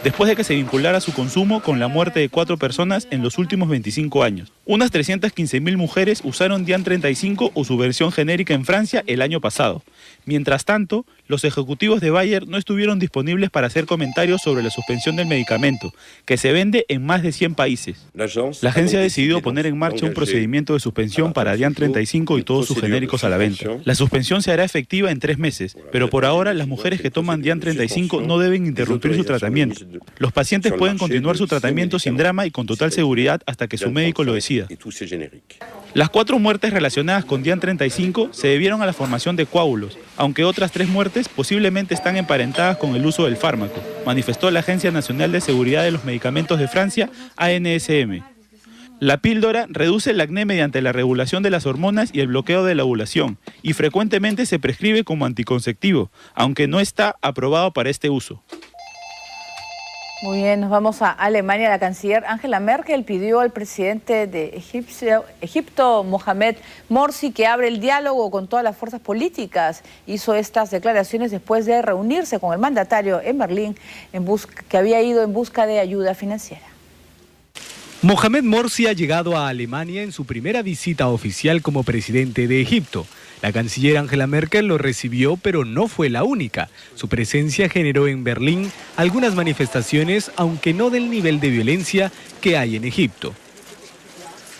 después de que se vinculara su consumo con la muerte de 4 personas en los últimos 25 años. Unas 315.000 mujeres usaron Diane 35 o su versión genérica en Francia el año pasado. Mientras tanto, los ejecutivos de Bayer no estuvieron disponibles para hacer comentarios sobre la suspensión del medicamento, que se vende en más de 100 países. La agencia ha decidido poner en marcha un procedimiento de suspensión para Diane 35 y todos sus genéricos a la venta. La suspensión se hará efectiva en 3 meses, pero por ahora las mujeres que toman Diane 35 no deben interrumpir su tratamiento. Los pacientes pueden continuar su tratamiento sin drama y con total seguridad hasta que su médico lo decida. Las 4 muertes relacionadas con Diane 35 se debieron a la formación de coágulos, aunque otras 3 muertes posiblemente están emparentadas con el uso del fármaco, manifestó la Agencia Nacional de Seguridad de los Medicamentos de Francia, ANSM. La píldora reduce el acné mediante la regulación de las hormonas y el bloqueo de la ovulación, y frecuentemente se prescribe como anticonceptivo, aunque no está aprobado para este uso. Muy bien, nos vamos a Alemania. La canciller Angela Merkel pidió al presidente de Egipto, Mohamed Morsi, que abra el diálogo con todas las fuerzas políticas. Hizo estas declaraciones después de reunirse con el mandatario en Berlín, que había ido en busca de ayuda financiera. Mohamed Morsi ha llegado a Alemania en su primera visita oficial como presidente de Egipto. La canciller Angela Merkel lo recibió, pero no fue la única. Su presencia generó en Berlín algunas manifestaciones, aunque no del nivel de violencia que hay en Egipto.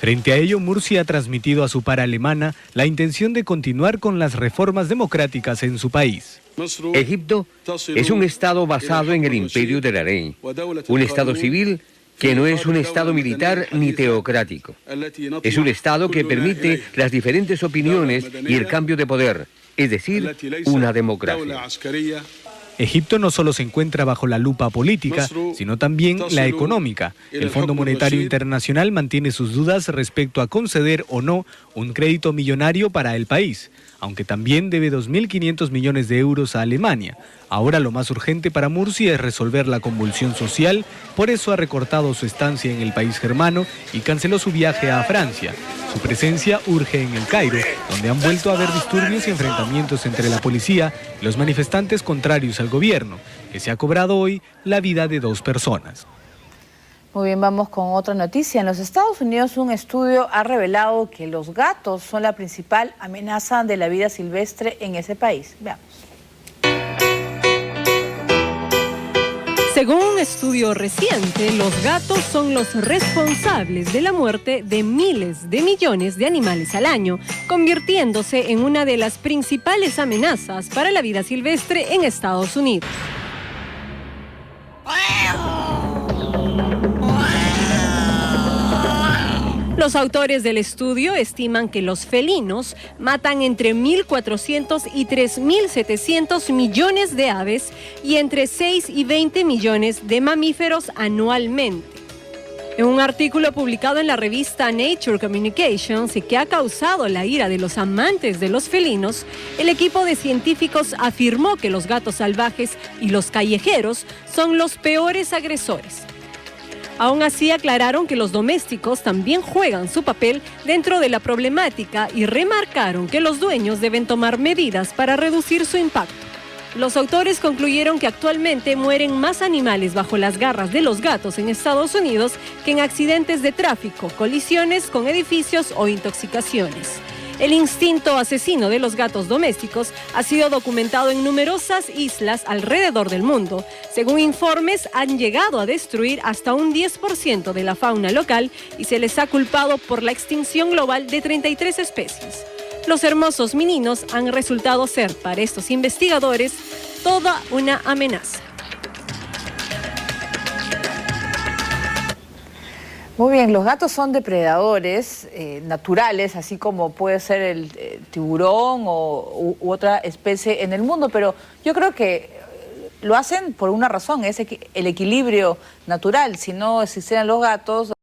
Frente a ello, Morsi ha transmitido a su par alemana la intención de continuar con las reformas democráticas en su país. Egipto es un estado basado en el imperio de la ley, un estado civil que no es un estado militar ni teocrático. Es un estado que permite las diferentes opiniones y el cambio de poder, es decir, una democracia. Egipto no solo se encuentra bajo la lupa política, sino también la económica. El Fondo Monetario Internacional mantiene sus dudas respecto a conceder o no un crédito millonario para el país, aunque también debe 2.500 millones de euros a Alemania. Ahora lo más urgente para Morsi es resolver la convulsión social, por eso ha recortado su estancia en el país germano y canceló su viaje a Francia. Su presencia urge en el Cairo, donde han vuelto a haber disturbios y enfrentamientos entre la policía y los manifestantes contrarios al gobierno, que se ha cobrado hoy la vida de 2 personas. Muy bien, vamos con otra noticia. En los Estados Unidos, un estudio ha revelado que los gatos son la principal amenaza de la vida silvestre en ese país. Veamos. Según un estudio reciente, los gatos son los responsables de la muerte de miles de millones de animales al año, convirtiéndose en una de las principales amenazas para la vida silvestre en Estados Unidos. Los autores del estudio estiman que los felinos matan entre 1.400 y 3.700 millones de aves y entre 6 y 20 millones de mamíferos anualmente. En un artículo publicado en la revista Nature Communications y que ha causado la ira de los amantes de los felinos, el equipo de científicos afirmó que los gatos salvajes y los callejeros son los peores agresores. Aún así, aclararon que los domésticos también juegan su papel dentro de la problemática y remarcaron que los dueños deben tomar medidas para reducir su impacto. Los autores concluyeron que actualmente mueren más animales bajo las garras de los gatos en Estados Unidos que en accidentes de tráfico, colisiones con edificios o intoxicaciones. El instinto asesino de los gatos domésticos ha sido documentado en numerosas islas alrededor del mundo. Según informes, han llegado a destruir hasta un 10% de la fauna local y se les ha culpado por la extinción global de 33 especies. Los hermosos meninos han resultado ser, para estos investigadores, toda una amenaza. Muy bien, los gatos son depredadores naturales, así como puede ser el tiburón u otra especie en el mundo, pero yo creo que lo hacen por una razón, es el equilibrio natural. Si no existieran los gatos,